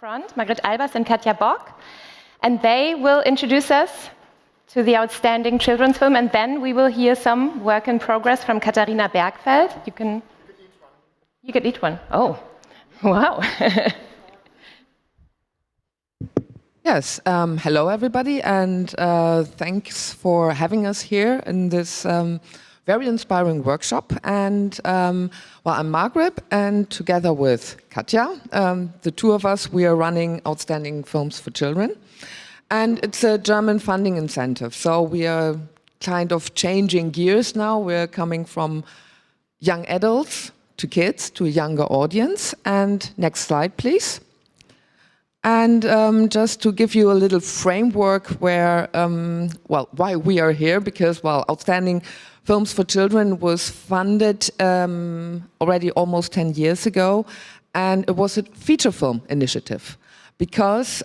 front, Margret Albers and Katja Bock, and they will introduce us to the outstanding children's film, and then we will hear some work in progress from Katharina Bergfeld. You can eat one. Oh, wow. Yes, hello everybody, and thanks for having us here in this very inspiring workshop. And well, I'm Margret, and together with Katja, the two of us, we are running Outstanding Films for Children. And it's a German funding incentive, so we are kind of changing gears now. We're coming from young adults to kids to a younger audience. And next slide, please. And just to give you a little framework where, well, why we are here, because, well, Outstanding Films for Children was funded already almost 10 years ago, and it was a feature film initiative. Because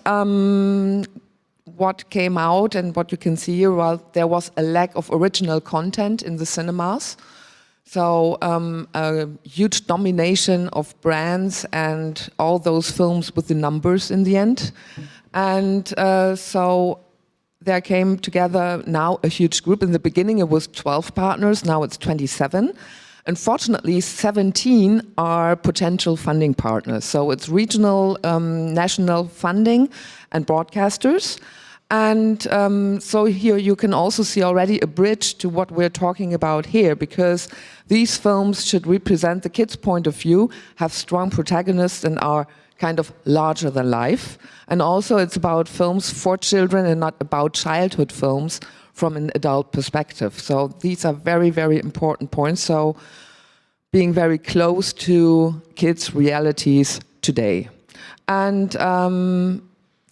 what came out and what you can see here, well, there was a lack of original content in the cinemas. So a huge domination of brands and all those films with the numbers in the end. And so there came together now a huge group. In the beginning it was 12 partners, now it's 27. Unfortunately, 17 are potential funding partners. So it's regional, national funding and broadcasters. And so here you can also see already a bridge to what we're talking about here, because these films should represent the kids' point of view, have strong protagonists and are kind of larger than life. And also it's about films for children and not about childhood films from an adult perspective. So these are very, very important points. So being very close to kids' realities today. And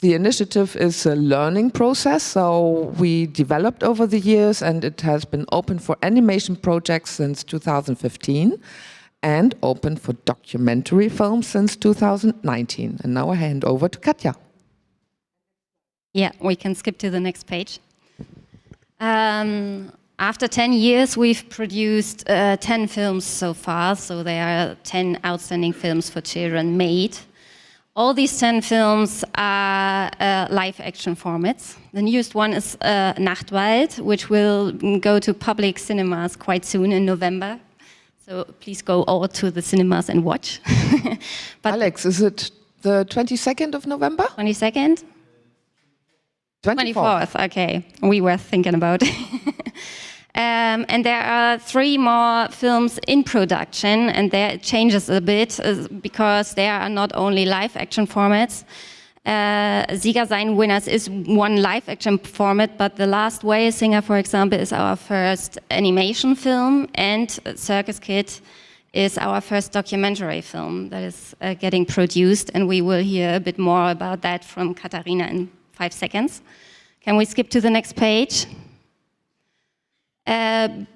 the initiative is a learning process, so we developed over the years, and it has been open for animation projects since 2015 and open for documentary films since 2019. And now I hand over to Katja. Yeah, we can skip to the next page. After 10 years, we've produced 10 films so far, so there are 10 outstanding films for children made. All these 10 films are live-action formats. The newest one is Nachtwald, which will go to public cinemas quite soon in November. So please go all to the cinemas and watch. But Alex, is it the 22nd of November? 22nd? 24th, okay. We were thinking about it. And there are 3 more films in production, and there it changes a bit because there are not only live-action formats. Sieger sein Winners is one live-action format, but The Last Way Singer, for example, is our first animation film, and Circus Kid is our first documentary film that is getting produced, and we will hear a bit more about that from Katharina in 5 seconds. Can we skip to the next page?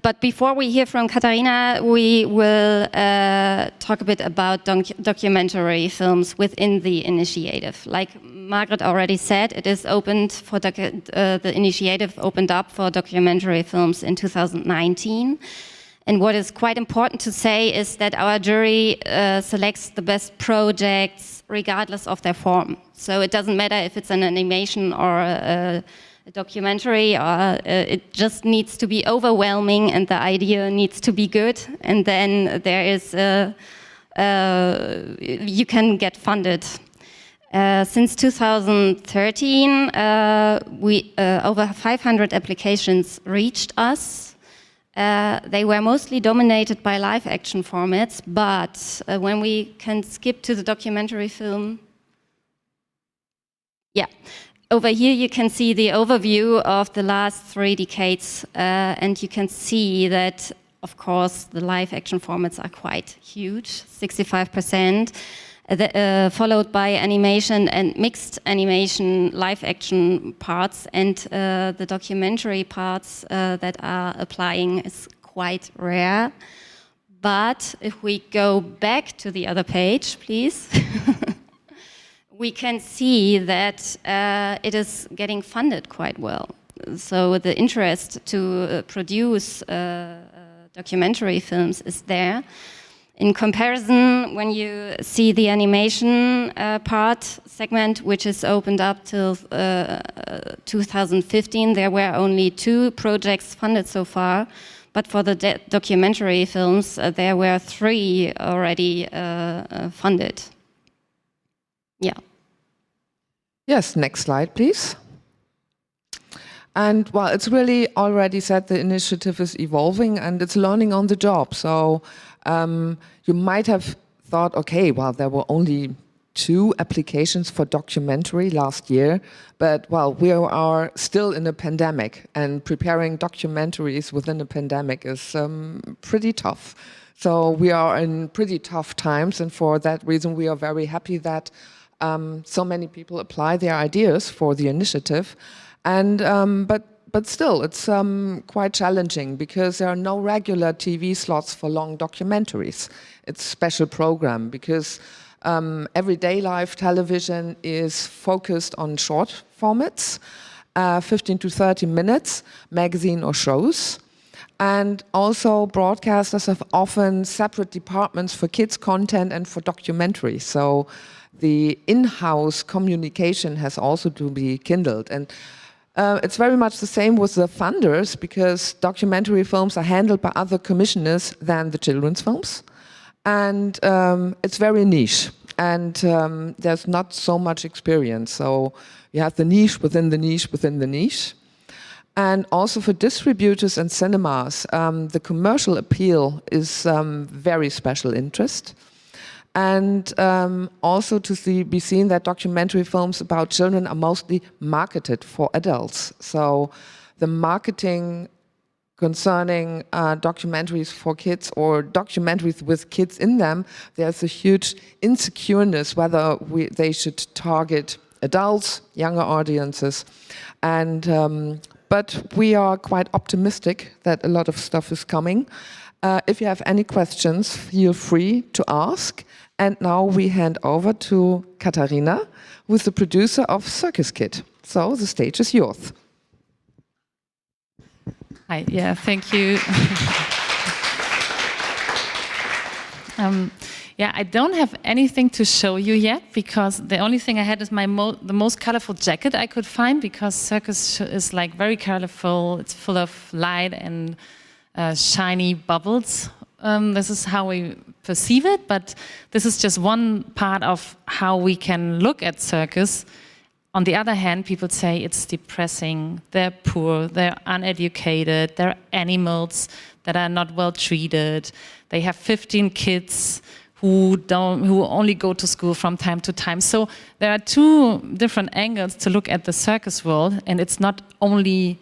But before we hear from Katharina, we will talk a bit about documentary films within the initiative. Like Margret already said, it is opened for the initiative opened up for documentary films in 2019. And what is quite important to say is that our jury selects the best projects regardless of their form. So it doesn't matter if it's an animation or a documentary, or it just needs to be overwhelming and the idea needs to be good, and then there is you can get funded. Since 2013, over 500 applications reached us. They were mostly dominated by live-action formats, but when we can skip to the documentary film, yeah. Over here you can see the overview of the last 3 decades, and you can see that, of course, the live-action formats are quite huge, 65%, followed by animation and mixed animation live-action parts, and the documentary parts that are applying is quite rare. But if we go back to the other page, please. We can see that it is getting funded quite well. So the interest to produce documentary films is there. In comparison, when you see the animation segment, which is opened up till 2015, there were only 2 projects funded so far. But for the documentary films, there were 3 already funded. Yeah. Yes, next slide, please. And well, it's really already said the initiative is evolving and it's learning on the job. So you might have thought, okay, well, there were only 2 applications for documentary last year, but well, we are still in a pandemic, and preparing documentaries within a pandemic is pretty tough. So we are in pretty tough times, and for that reason, we are very happy that so many people apply their ideas for the initiative. And but still, it's quite challenging because there are no regular TV slots for long documentaries. It's a special program because everyday live television is focused on short formats, 15 to 30 minutes, magazine or shows. And also broadcasters have often separate departments for kids content and for documentaries. So the in-house communication has also to be kindled. And it's very much the same with the funders, because documentary films are handled by other commissioners than the children's films. And it's very niche, and there's not so much experience. So you have the niche within the niche within the niche. And also for distributors and cinemas, the commercial appeal is very special interest. And also to be seen that documentary films about children are mostly marketed for adults. So the marketing concerning documentaries for kids or documentaries with kids in them, there's a huge insecureness whether they should target adults, younger audiences. And but we are quite optimistic that a lot of stuff is coming. If you have any questions, feel free to ask. And now we hand over to Katharina, who is the producer of Circus Kid. So the stage is yours. Hi, yeah, thank you. Yeah, I don't have anything to show you yet, because the only thing I had is the most colorful jacket I could find, because circus is like very colorful. It's full of light and shiny bubbles. This is how we perceive it, but this is just one part of how we can look at circus. On the other hand, people say it's depressing, they're poor, they're uneducated, they're animals that are not well treated, they have 15 kids who only go to school from time to time. So there are 2 different angles to look at the circus world, and it's not only,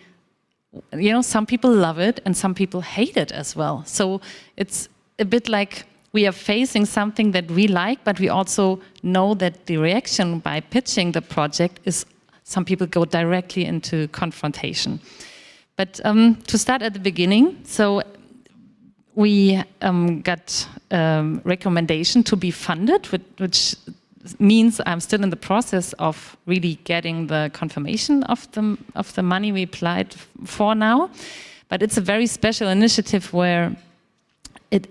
you know, some people love it and some people hate it as well. So it's a bit like we are facing something that we like, but we also know that the reaction by pitching the project is some people go directly into confrontation. But to start at the beginning, so we got recommendation to be funded, which means I'm still in the process of really getting the confirmation of the money we applied for now. But it's a very special initiative where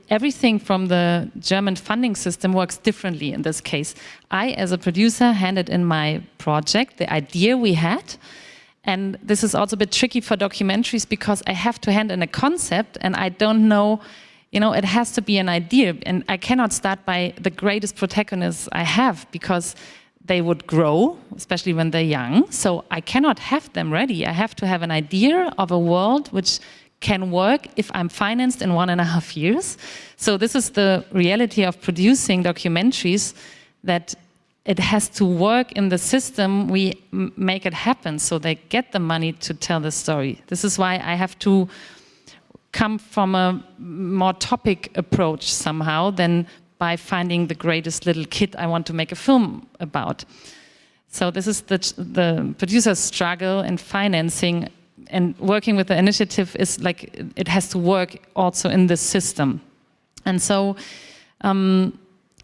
everything from the German funding system works differently in this case. I, as a producer, handed in my project, the idea we had. And this is also a bit tricky for documentaries because I have to hand in a concept and I don't know, you know, it has to be an idea. And I cannot start by the greatest protagonists I have because they would grow, especially when they're young. So I cannot have them ready. I have to have an idea of a world which can work if I'm financed in 1.5 years. So this is the reality of producing documentaries, that it has to work in the system. We make it happen so they get the money to tell the story. This is why I have to come from a more topic approach somehow than by finding the greatest little kid I want to make a film about. So this is the producer's struggle in financing, and working with the initiative is like it has to work also in this system. And so, I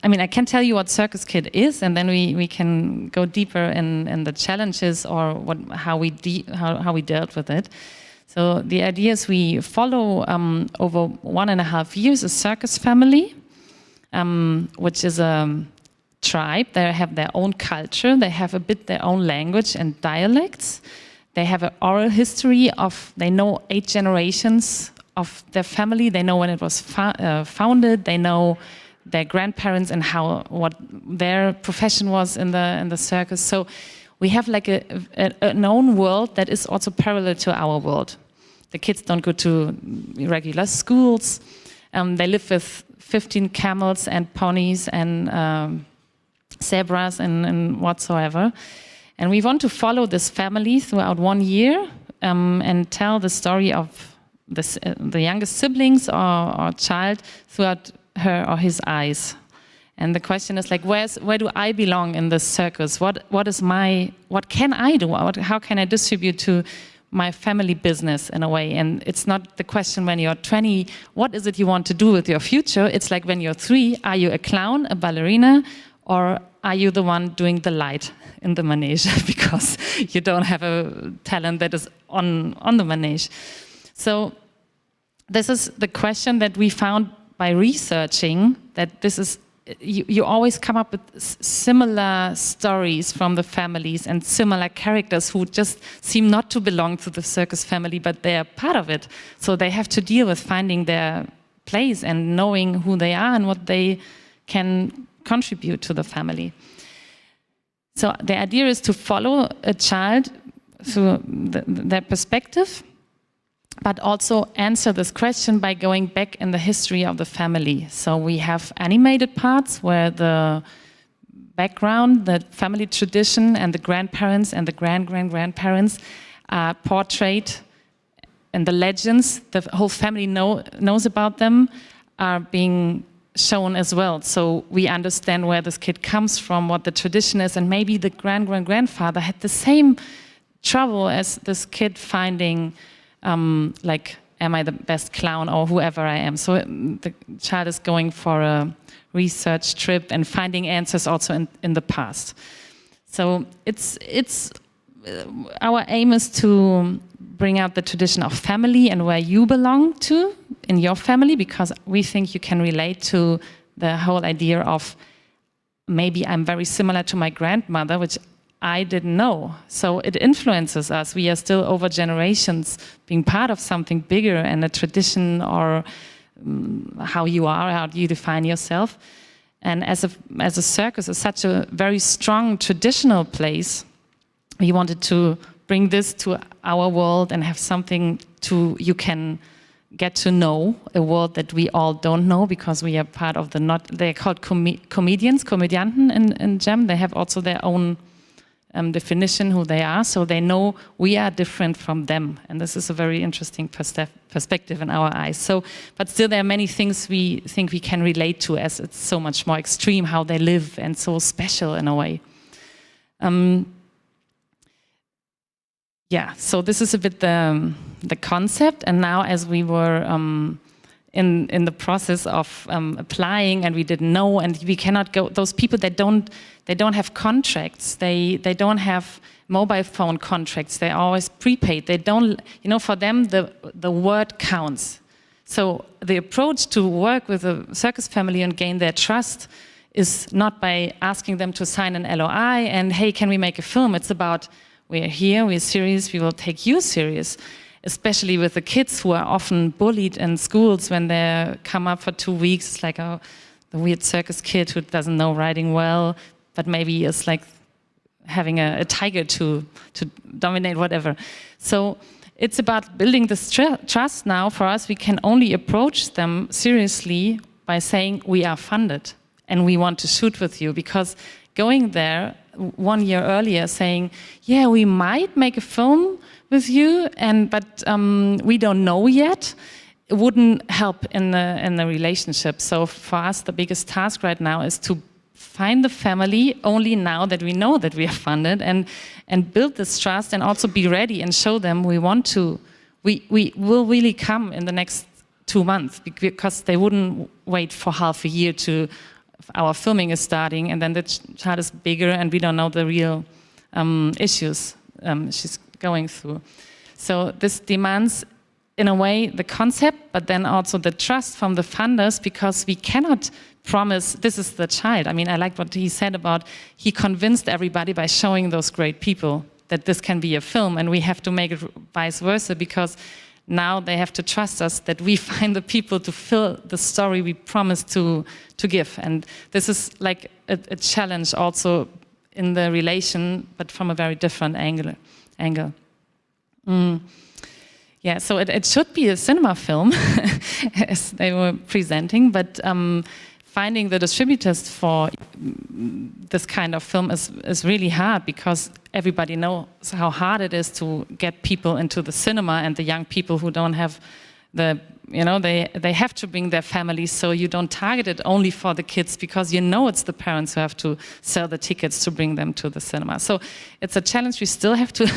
mean, I can tell you what Circus Kid is, and then we can go deeper in the challenges or how we dealt with it. So the idea is we follow over 1.5 years a circus family, which is a tribe. They have their own culture. They have a bit their own language and dialects. They have an oral history of, they know 8 generations of their family. They know when it was founded. They know their grandparents and what their profession was in the circus. So we have like a known world that is also parallel to our world. The kids don't go to regular schools. They live with 15 camels and ponies and zebras and whatsoever. And we want to follow this family throughout 1 year and tell the story of the youngest siblings or child throughout her or his eyes. And the question is like, where do I belong in this circus? What can I do? How can I distribute to my family business in a way? And it's not the question when you're 20, what is it you want to do with your future? It's like when you're 3, are you a clown, a ballerina, or are you the one doing the light in the manege because you don't have a talent that is on the manege? So this is the question that we found by researching, that this is, you always come up with similar stories from the families and similar characters who just seem not to belong to the circus family, but they are part of it. So they have to deal with finding their place and knowing who they are and what they can contribute to the family. So the idea is to follow a child through their perspective, but also answer this question by going back in the history of the family. So we have animated parts where the background, the family tradition, and the grandparents and the grandparents are portrayed, and the legends the whole family knows about them are being shown as well. So we understand where this kid comes from, what the tradition is, and maybe the grandfather had the same trouble as this kid finding like, am I the best clown or whoever I am? So the child is going for a research trip and finding answers also in the past. So it's our aim is to bring out the tradition of family and where you belong to in your family, because we think you can relate to the whole idea of maybe I'm very similar to my grandmother, which I didn't know. So it influences us. We are still over generations being part of something bigger and a tradition, or how you are, how you define yourself. And as a circus is such a very strong traditional place, we wanted to bring this to our world and have something you can get to know, a world that we all don't know because we are part of they're called comedians, Komödianten in German. They have also their own definition who they are, so they know we are different from them, and this is a very interesting perspective in our eyes. So, but still there are many things we think we can relate to, as it's so much more extreme how they live and so special in a way. Yeah, so this is a bit the concept, and now as we were in the process of applying, and we didn't know, and we cannot go. Those people that they don't have contracts. They don't have mobile phone contracts. They're always prepaid. They don't, for them the word counts. So the approach to work with a circus family and gain their trust is not by asking them to sign an LOI and hey, can we make a film? It's about we're here, we're serious, we will take you serious. Especially with the kids who are often bullied in schools when they come up for 2 weeks. It's like the weird circus kid who doesn't know writing well, but maybe is like having a tiger to dominate whatever. So it's about building this trust now. For us, we can only approach them seriously by saying we are funded and we want to shoot with you, because going there 1 year earlier saying, yeah, we might make a film with you, but we don't know yet, it wouldn't help in the relationship. So for us, the biggest task right now is to find the family only now that we know that we are funded, and build this trust, and also be ready and show them we will really come in the next 2 months, because they wouldn't wait for half a year to our filming is starting, and then the child is bigger and we don't know the real issues she's going through. So this demands, in a way, the concept, but then also the trust from the funders, because we cannot promise, this is the child. I mean, I liked what he said about, he convinced everybody by showing those great people that this can be a film, and we have to make it vice versa, because now they have to trust us that we find the people to fill the story we promised to give. And this is like a challenge also in the relation, but from a very different angle. Yeah, so it should be a cinema film, as they were presenting, but finding the distributors for this kind of film is really hard, because everybody knows how hard it is to get people into the cinema, and the young people who don't have the, they have to bring their families, so you don't target it only for the kids, because it's the parents who have to sell the tickets to bring them to the cinema. So it's a challenge we still have to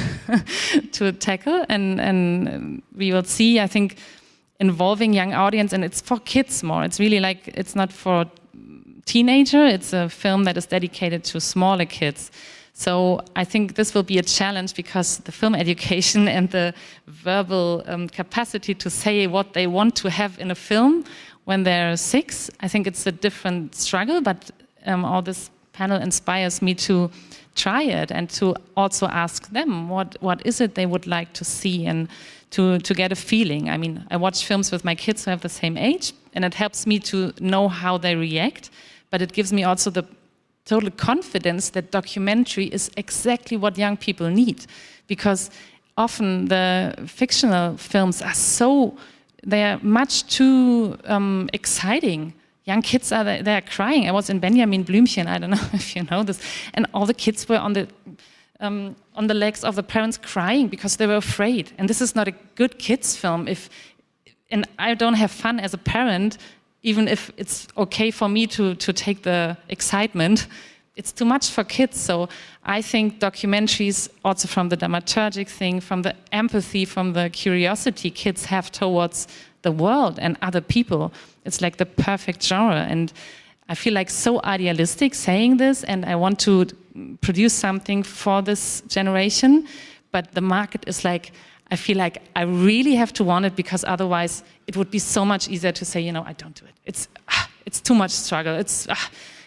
to tackle, and we will see, I think, involving young audience, and it's for kids more. It's really like, it's not for teenager, it's a film that is dedicated to smaller kids. So I think this will be a challenge, because the film education and the verbal capacity to say what they want to have in a film when they're 6, I think it's a different struggle, but all this panel inspires me to try it and to also ask them what is it they would like to see, and to get a feeling. I mean, I watch films with my kids who have the same age, and it helps me to know how they react, but it gives me also the total confidence that documentary is exactly what young people need, because often the fictional films are they're much too exciting. Young kids they're crying. I was in Benjamin Blümchen, I don't know if you know this, and all the kids were on the legs of the parents crying because they were afraid. And this is not a good kids film and I don't have fun as a parent, even if it's okay for me to take the excitement. It's too much for kids. So I think documentaries, also from the dramaturgic thing, from the empathy, from the curiosity kids have towards the world and other people, it's like the perfect genre. And I feel like so idealistic saying this, and I want to produce something for this generation, but the market is like, I feel like I really have to want it, because otherwise it would be so much easier to say, I don't do it. It's too much struggle. It's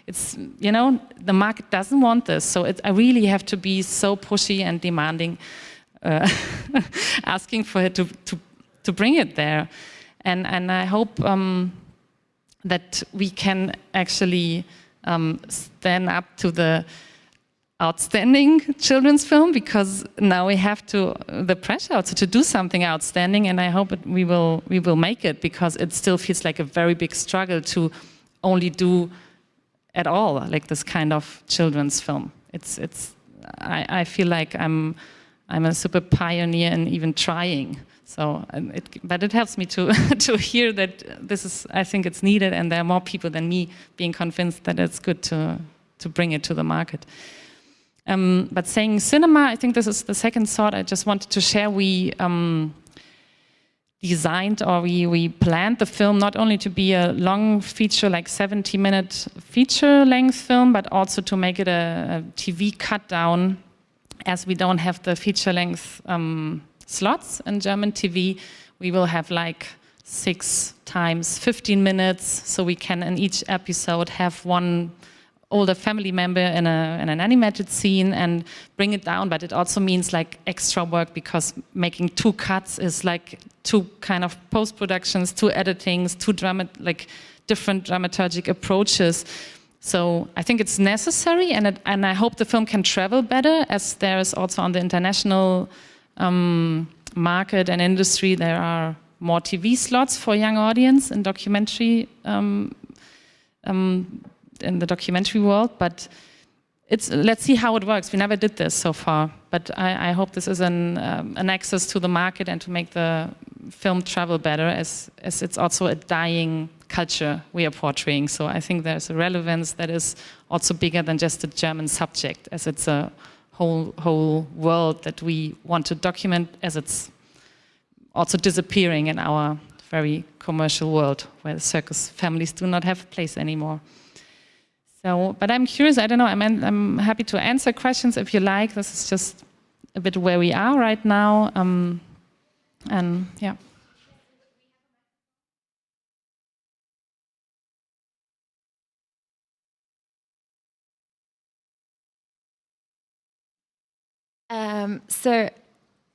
the market doesn't want this. So I really have to be so pushy and demanding, asking for it to bring it there. And I hope that we can actually stand up to the outstanding children's film, because now we have the pressure also to do something outstanding, and I hope we will make it, because it still feels like a very big struggle to only do at all like this kind of children's film. I feel like I'm a super pioneer in even trying. So, but it helps me to hear that I think it's needed, and there are more people than me being convinced that it's good to bring it to the market. But saying cinema, I think this is the second thought I just wanted to share. We designed, or we planned the film not only to be a long feature, like 70-minute feature-length film, but also to make it a TV cut down, as we don't have the feature-length slots in German TV. We will have like 6 times 15 minutes, so we can in each episode have one older family member in an animated scene and bring it down. But it also means like extra work, because making 2 cuts is like 2 kind of post-productions, 2 editings, 2 different dramaturgic approaches. So I think it's necessary, and I hope the film can travel better, as there is also on the international market and industry, there are more TV slots for young audience in documentary, in the documentary world. But let's see how it works. We never did this so far, but I hope this is an access to the market and to make the film travel better, as it's also a dying culture we are portraying. So I think there's a relevance that is also bigger than just a German subject, as it's a whole world that we want to document, as it's also disappearing in our very commercial world, where circus families do not have a place anymore. So, but I'm curious, I don't know, I'm happy to answer questions if you like. This is just a bit where we are right now. And yeah.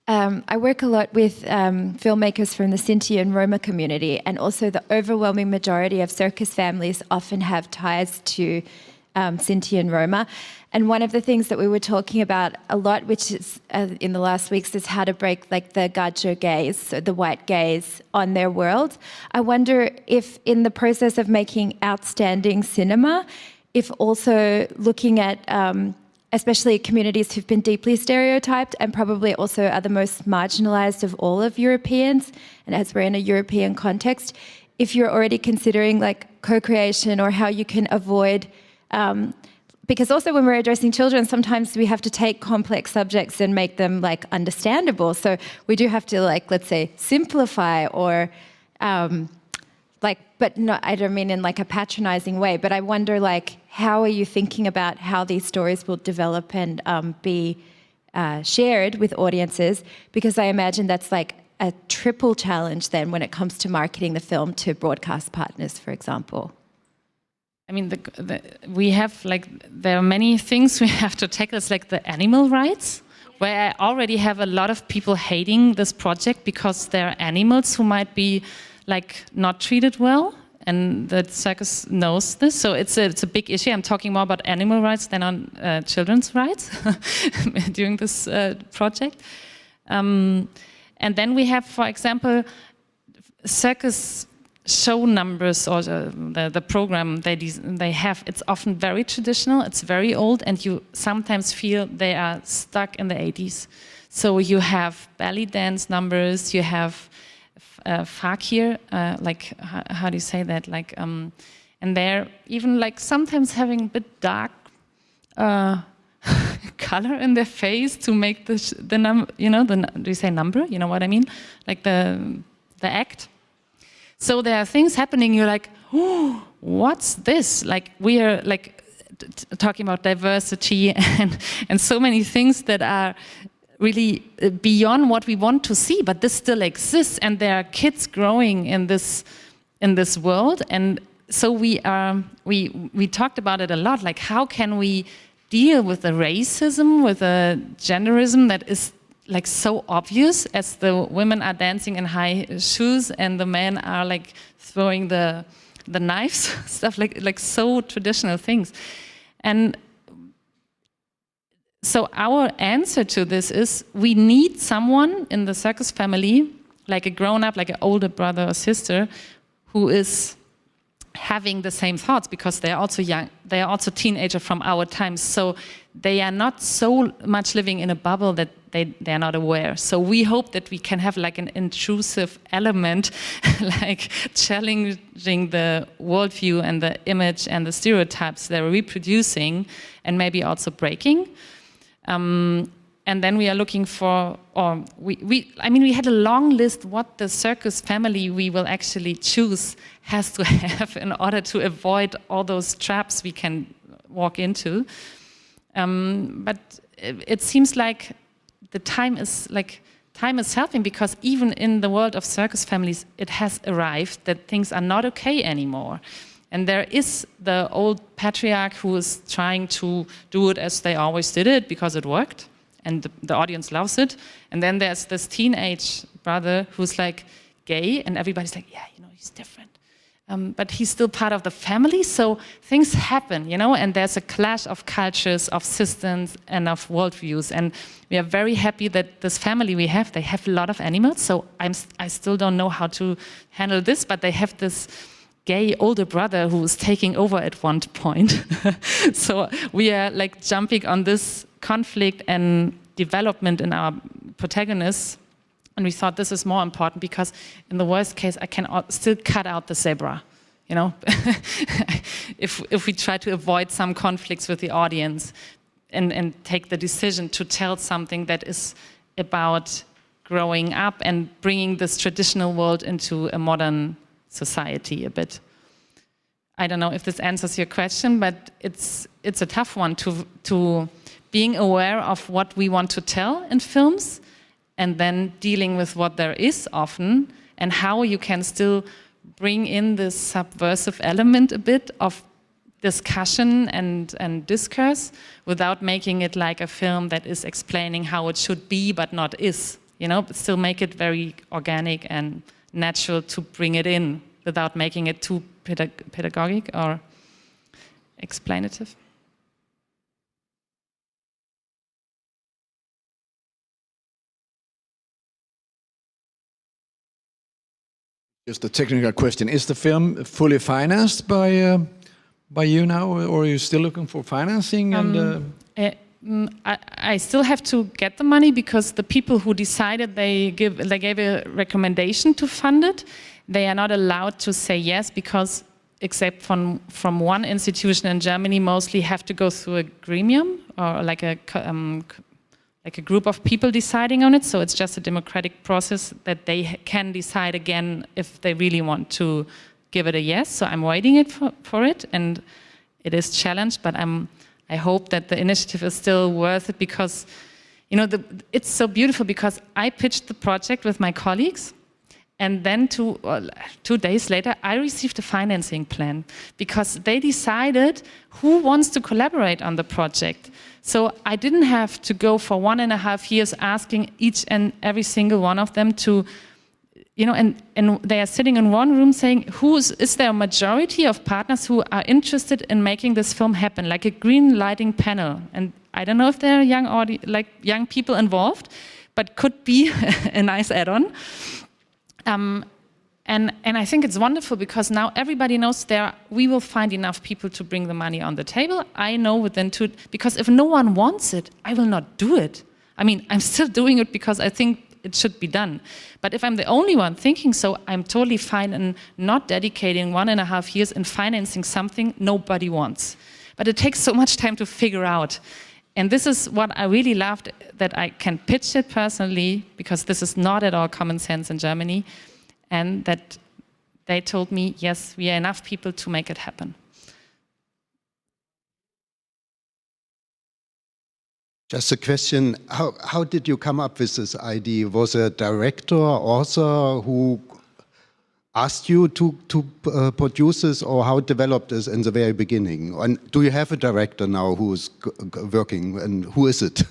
I work a lot with filmmakers from the Sinti and Roma community, and also the overwhelming majority of circus families often have ties to Sinti and Roma. And one of the things that we were talking about a lot, which is in the last weeks, is how to break like the gajo gaze, so the white gaze on their world. I wonder if in the process of making outstanding cinema, if also looking at especially communities who've been deeply stereotyped and probably also are the most marginalized of all of Europeans, and as we're in a European context, if you're already considering like co-creation or how you can avoid, because also when we're addressing children, sometimes we have to take complex subjects and make them like understandable. So we do have to like, let's say, simplify or but no, I don't mean in like a patronizing way, but I wonder like, how are you thinking about how these stories will develop and be shared with audiences? Because I imagine that's like a triple challenge then when it comes to marketing the film to broadcast partners, for example. I mean, we have like, there are many things we have to tackle. It's like the animal rights, where I already have a lot of people hating this project because there are animals who might be like not treated well, and the circus knows this, so it's a big issue. I'm talking more about animal rights than on children's rights during this project. And then we have, for example, circus show numbers, or the program they have. It's often very traditional, it's very old, and you sometimes feel they are stuck in the 80s. So you have belly dance numbers, you have fakir, like how do you say that? Like, and they're even like sometimes having a bit dark color in their face to make the number. You know, do you say number? You know what I mean? Like the act. So there are things happening. You're like, oh, what's this? Like we are like talking about diversity and so many things that are really beyond what we want to see, but this still exists, and there are kids growing in this world, and so we talked about it a lot. Like, how can we deal with the racism, with the genderism that is like so obvious, as the women are dancing in high shoes and the men are like throwing the knives, stuff like so traditional things, and. So our answer to this is we need someone in the circus family, like a grown-up, like an older brother or sister, who is having the same thoughts, because they are also young, they are also teenagers from our times, so they are not so much living in a bubble that they are not aware. So we hope that we can have like an intrusive element, like challenging the worldview and the image and the stereotypes they're reproducing, and maybe also breaking. And then we are looking for, or we had a long list what the circus family we will actually choose has to have in order to avoid all those traps we can walk into. But it seems like the time is helping, because even in the world of circus families, it has arrived that things are not okay anymore. And there is the old patriarch who is trying to do it as they always did it because it worked, and the audience loves it. And then there's this teenage brother who's like gay, and everybody's like, yeah, you know, he's different. But he's still part of the family, so things happen, you know, and there's a clash of cultures, of systems, and of worldviews. And we are very happy that this family we have, they have a lot of animals, so I still don't know how to handle this, but they have this gay older brother who is taking over at one point. So we are like jumping on this conflict and development in our protagonists, and we thought this is more important, because in the worst case I can still cut out the zebra, you know. if we try to avoid some conflicts with the audience and take the decision to tell something that is about growing up and bringing this traditional world into a modern society a bit. I don't know if this answers your question, but it's a tough one to being aware of what we want to tell in films, and then dealing with what there is often, and how you can still bring in this subversive element a bit of discussion and discourse without making it like a film that is explaining how it should be but not is, you know, but still make it very organic and natural to bring it in without making it too pedagogic or explanative. Just a technical question. Is the film fully financed by you now, or are you still looking for financing? I still have to get the money because the people who decided they gave a recommendation to fund it. They are not allowed to say yes because, except from one institution in Germany, mostly have to go through a gremium or like a group of people deciding on it. So it's just a democratic process that they can decide again if they really want to give it a yes. So I'm waiting for it, and it is challenged, but I hope that the initiative is still worth it because, you know, it's so beautiful because I pitched the project with my colleagues, and then 2 days later, I received a financing plan because they decided who wants to collaborate on the project. So I didn't have to go for 1.5 years asking each and every single one of them to, you know, and they are sitting in one room saying, is there a majority of partners who are interested in making this film happen, like a green lighting panel? And I don't know if there are young people involved, but could be a nice add-on. And I think it's wonderful because now everybody knows we will find enough people to bring the money on the table. I know within because if no one wants it, I will not do it. I mean, I'm still doing it because I think it should be done. But if I'm the only one thinking so, I'm totally fine in not dedicating 1.5 years in financing something nobody wants. But it takes so much time to figure out. And this is what I really loved, that I can pitch it personally, because this is not at all common sense in Germany, and that they told me, yes, we are enough people to make it happen. Just a question, how did you come up with this idea? Was a director, author who asked you to produce this, or how developed this in the very beginning? And do you have a director now who is working, and who is it?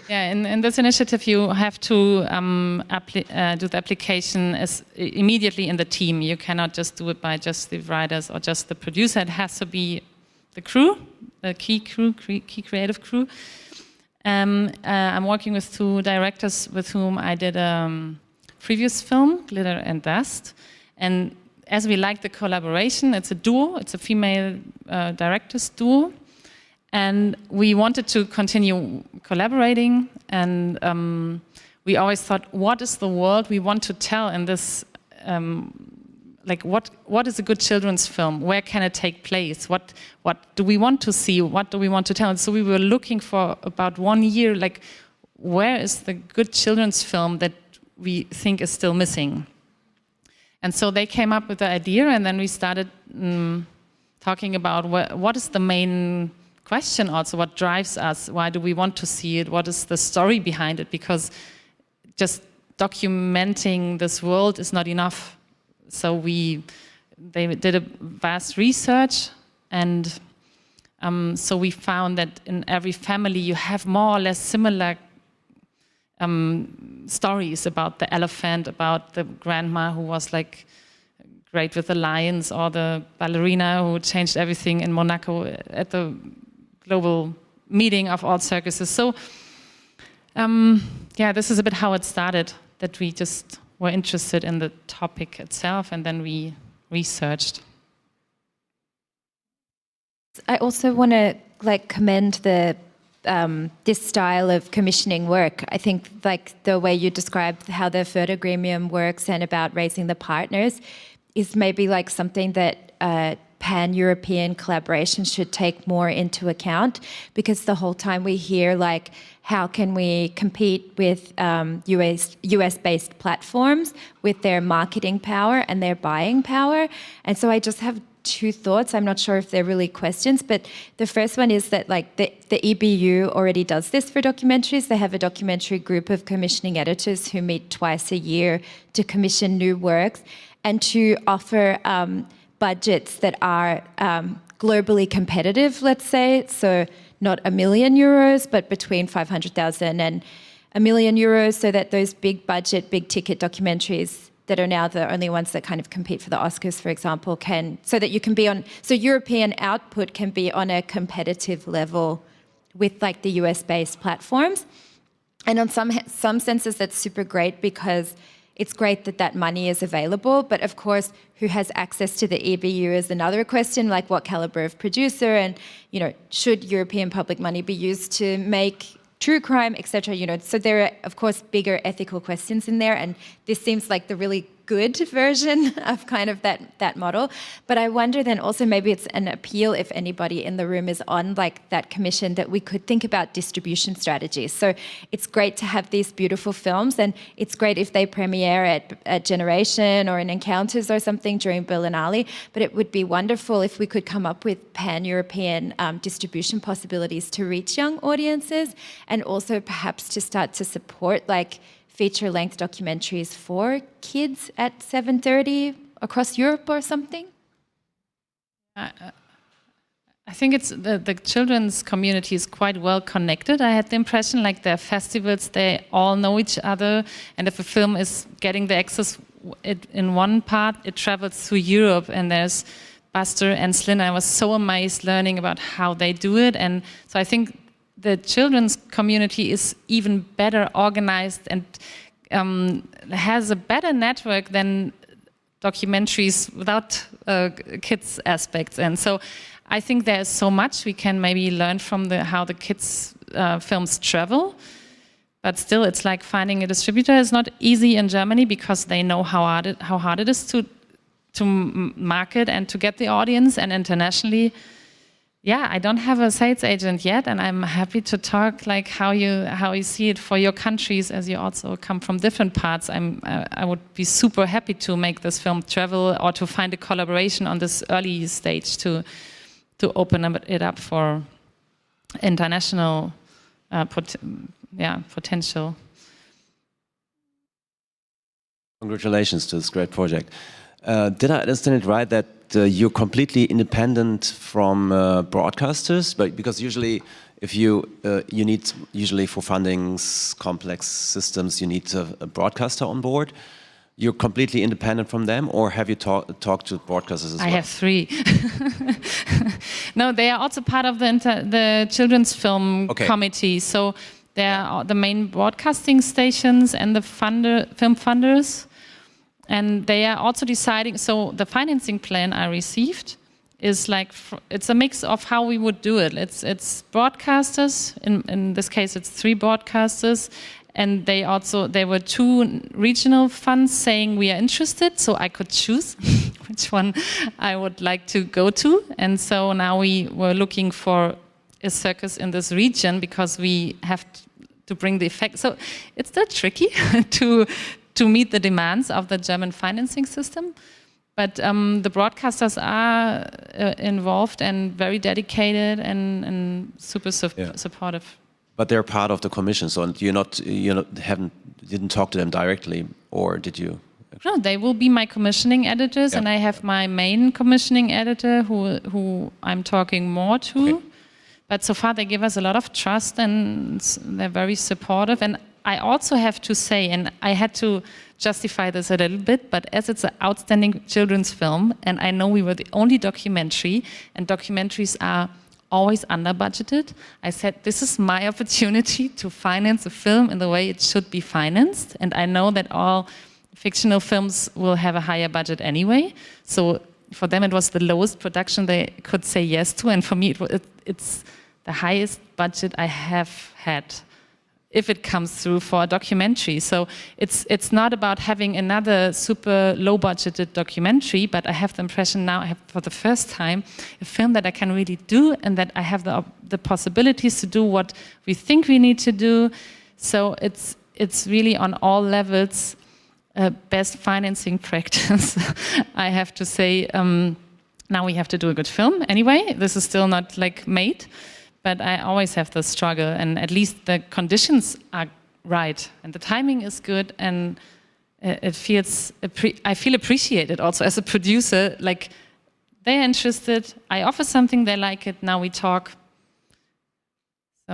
Yeah, in this initiative you have to do the application immediately in the team. You cannot just do it by just the writers or just the producer. It has to be the crew, the key creative crew. I'm working with 2 directors with whom I did a previous film, Glitter and Dust. And as we like the collaboration, it's a duo, it's a female directors duo. And we wanted to continue collaborating, and we always thought, what is the world we want to tell in this, like what is a good children's film? Where can it take place? What do we want to see? What do we want to tell? And so we were looking for about 1 year, like, where is the good children's film that we think is still missing? And so they came up with the idea, and then we started talking about what is the main question also, what drives us, why do we want to see it, what is the story behind it, because just documenting this world is not enough. So they did a vast research, and so we found that in every family you have more or less similar stories about the elephant, about the grandma who was like great with the lions, or the ballerina who changed everything in Monaco at the global meeting of all circuses. So yeah, this is a bit how it started, that we just were interested in the topic itself, and then we researched. I also want to commend this style of commissioning work. I think the way you described how the Fördergremium works and about raising the partners is maybe something that pan-European collaboration should take more into account, because the whole time we hear how can we compete with US-based platforms with their marketing power and their buying power. And so I just have 2 thoughts. I'm not sure if they're really questions, but the first one is that the EBU already does this for documentaries. They have a documentary group of commissioning editors who meet twice a year to commission new works and to offer budgets that are globally competitive, let's say. So not €1 million, but between 500,000 and €1 million, so that those big budget, big ticket documentaries that are now the only ones that kind of compete for the Oscars, for example, so that you can be on, so European output can be on a competitive level with like the US-based platforms. And on some senses, that's super great because it's great that that money is available. But of course, who has access to the EBU is another question, like what caliber of producer, and, you know, should European public money be used to make true crime, etc. You know, so there are, of course, bigger ethical questions in there, and this seems like the really good version of kind of that model. But I wonder then also maybe it's an appeal, if anybody in the room is on like that commission, that we could think about distribution strategies. So it's great to have these beautiful films, and it's great if they premiere at Generation or in Encounters or something during Berlinale, but it would be wonderful if we could come up with pan-European distribution possibilities to reach young audiences, and also perhaps to start to support like feature-length documentaries for kids at 7:30 across Europe or something? I think it's the children's community is quite well connected. I had the impression, like their festivals, they all know each other, and if a film is getting the access in one part, it travels through Europe, and there's Buster and Slyn. I was so amazed learning about how they do it, and so I think the children's community is even better organized and has a better network than documentaries without kids aspects. And so I think there's so much we can maybe learn from how the kids films travel. But still, it's like finding a distributor is not easy in Germany because they know how hard it is to market and to get the audience, and internationally. Yeah, I don't have a sales agent yet, and I'm happy to talk like how you see it for your countries, as you also come from different parts. I would be super happy to make this film travel, or to find a collaboration on this early stage to open it up for international potential. Congratulations to this great project. Did I understand it right that you're completely independent from broadcasters? But because usually, if you need usually for fundings, complex systems, you need a broadcaster on board. You're completely independent from them, or have you talked to broadcasters as well? I have 3. No, they are also part of the children's film committee. So they are the main broadcasting stations and the film funders. And they are also deciding, so the financing plan I received is like, it's a mix of how we would do it. It's broadcasters, in this case it's 3 broadcasters, and there were 2 regional funds saying we are interested, so I could choose which one I would like to go to. And so now we were looking for a circus in this region because we have to bring the effect. So it's still tricky to meet the demands of the German financing system. But the broadcasters are involved and very dedicated and super supportive. But they're part of the commission, so didn't talk to them directly, or did you? No, they will be my commissioning editors, and I have my main commissioning editor who I'm talking more to. Okay. But so far they give us a lot of trust, and they're very supportive. And I also have to say, and I had to justify this a little bit, but as it's an outstanding children's film, and I know we were the only documentary, and documentaries are always under budgeted, I said, this is my opportunity to finance a film in the way it should be financed. And I know that all fictional films will have a higher budget anyway. So for them, it was the lowest production they could say yes to. And for me, it's the highest budget I have had, if it comes through for a documentary. So it's not about having another super low-budgeted documentary, but I have the impression now I have, for the first time, a film that I can really do, and that I have the possibilities to do what we think we need to do. So it's really on all levels best financing practice, I have to say. Now we have to do a good film anyway. This is still not like made. But I always have the struggle, and at least the conditions are right, and the timing is good, and I feel appreciated also as a producer, like they're interested. I offer something, they like it. Now we talk.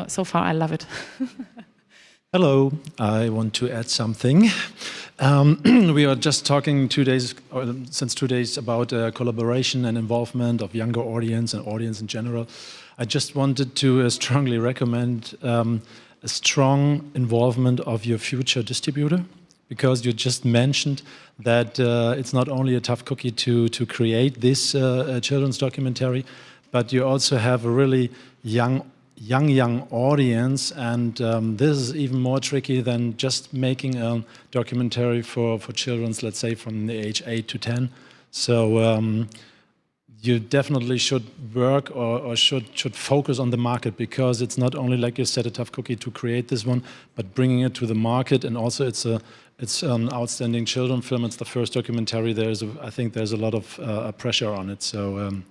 So far, I love it. Hello, I want to add something. We are just talking since 2 days about collaboration and involvement of younger audience and audience in general. I just wanted to strongly recommend a strong involvement of your future distributor, because you just mentioned that it's not only a tough cookie to create this children's documentary, but you also have a really young audience, and this is even more tricky than just making a documentary for children, let's say from the age 8 to 10. So you definitely should work or should focus on the market, because it's not only, like you said, a tough cookie to create this one, but bringing it to the market. And also it's an outstanding children film. It's the first documentary. I think there's a lot of pressure on it. So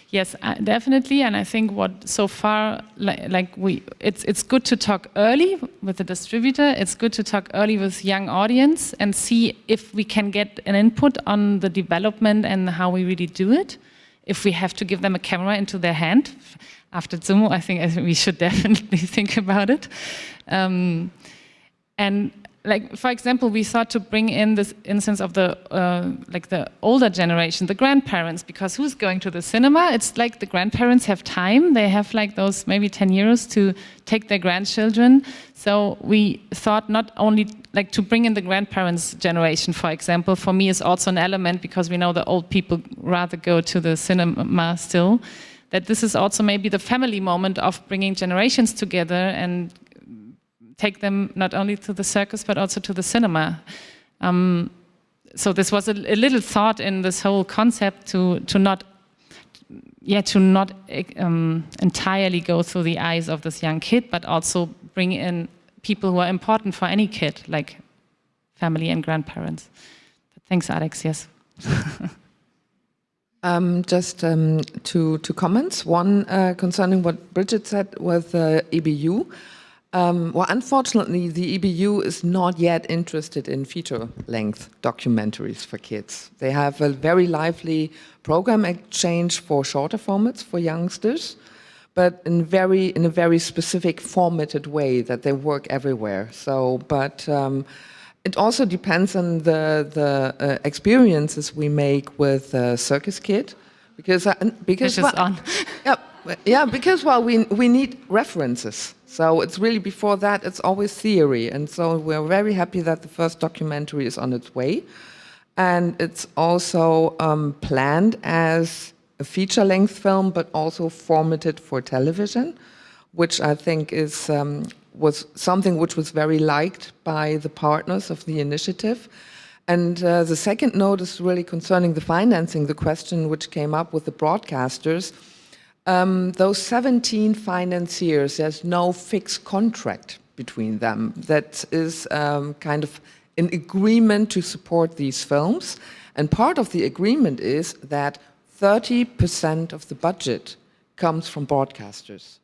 Yes, definitely, and I think what so far, it's good to talk early with the distributor. It's good to talk early with young audience and see if we can get an input on the development and how we really do it. If we have to give them a camera into their hand after Zoom, I think we should definitely think about it. And like, for example, we thought to bring in this instance of the older generation, the grandparents, because who's going to the cinema? It's like the grandparents have time. They have like those maybe 10 euros to take their grandchildren. So we thought not only like to bring in the grandparents' generation, for example, for me is also an element, because we know the old people rather go to the cinema still, that this is also maybe the family moment of bringing generations together and take them not only to the circus but also to the cinema. So this was a little thought in this whole concept to not entirely go through the eyes of this young kid, but also bring in people who are important for any kid, like family and grandparents. But thanks, Alex. Yes. Just two comments. One concerning what Bridget said with EBU. Well, unfortunately, the EBU is not yet interested in feature-length documentaries for kids. They have a very lively program exchange for shorter formats for youngsters, but in a very specific formatted way that they work everywhere. So, but it also depends on the experiences we make with Circus Kid, because we need references. So it's really, before that, it's always theory. And so we're very happy that the first documentary is on its way. And it's also planned as a feature-length film, but also formatted for television, which I think is was something which was very liked by the partners of the initiative. And the second note is really concerning the financing, the question which came up with the broadcasters. Those 17 financiers, there's no fixed contract between them. That is kind of an agreement to support these films. And part of the agreement is that 30% of the budget comes from broadcasters.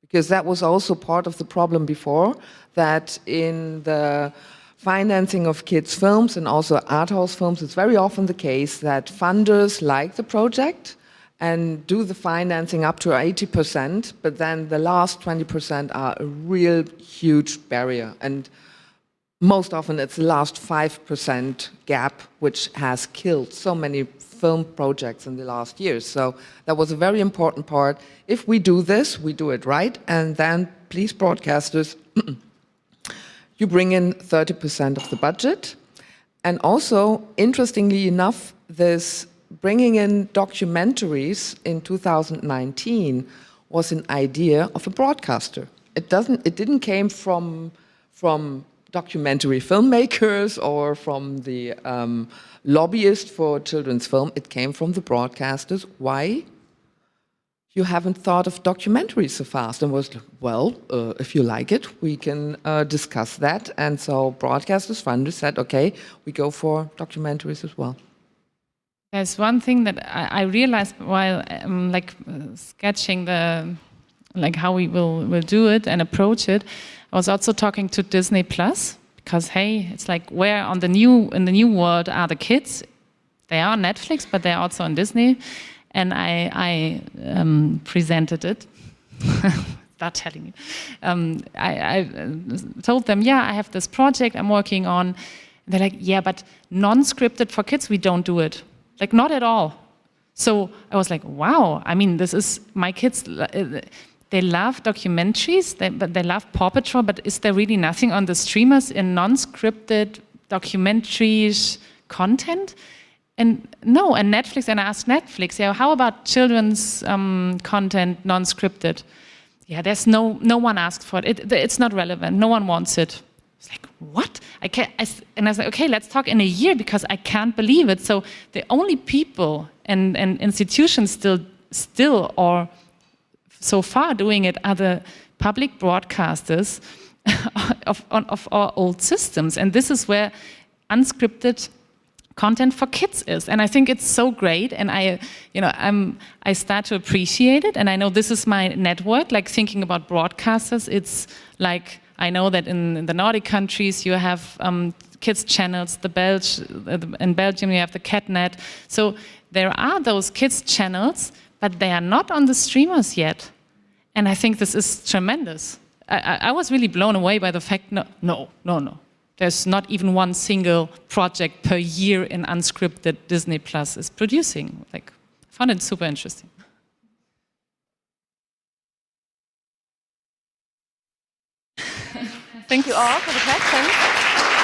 Because that was also part of the problem before, that in the financing of kids' films and also art house films, it's very often the case that funders like the project and do the financing up to 80%, but then the last 20% are a real huge barrier. And most often it's the last 5% gap which has killed so many film projects in the last years. So that was a very important part. If we do this, we do it right, and then please, broadcasters, you bring in 30% of the budget. And also, interestingly enough, this bringing in documentaries in 2019 was an idea of a broadcaster. It didn't came from documentary filmmakers or from the lobbyist for children's film. It came from the broadcasters. Why? You haven't thought of documentaries so fast. And was, well, if you like it, we can discuss that. And so broadcasters, funders said, okay, we go for documentaries as well. There's one thing that I realized while sketching how we will do it and approach it. I was also talking to Disney Plus, because hey, it's like, where in the new world are the kids? They are on Netflix, but they're also on Disney. And I presented it. Without telling you. I told them, yeah, I have this project I'm working on. And they're like, yeah, but non-scripted for kids, we don't do it. Like, not at all. So I was like, wow, I mean, this is, my kids, they love documentaries, but they love Paw Patrol, but is there really nothing on the streamers in non-scripted documentaries content? And no, and Netflix, and I asked Netflix, yeah, how about children's content, non-scripted? Yeah, there's no one asked for it. It's not relevant. No one wants it. It's like, what? And I was like, okay, let's talk in a year because I can't believe it. So the only people and institutions still or so far doing it are the public broadcasters of our old systems. And this is where unscripted content for kids is, and I think it's so great, and I start to appreciate it, and I know this is my network, like thinking about broadcasters. It's like, I know that in the Nordic countries you have kids channels, in Belgium you have the CatNet, so there are those kids channels, but they are not on the streamers yet, and I think this is tremendous. I was really blown away by the fact, no. There's not even one single project per year in unscripted Disney Plus is producing. Like, I found it super interesting. Thank you all for the questions.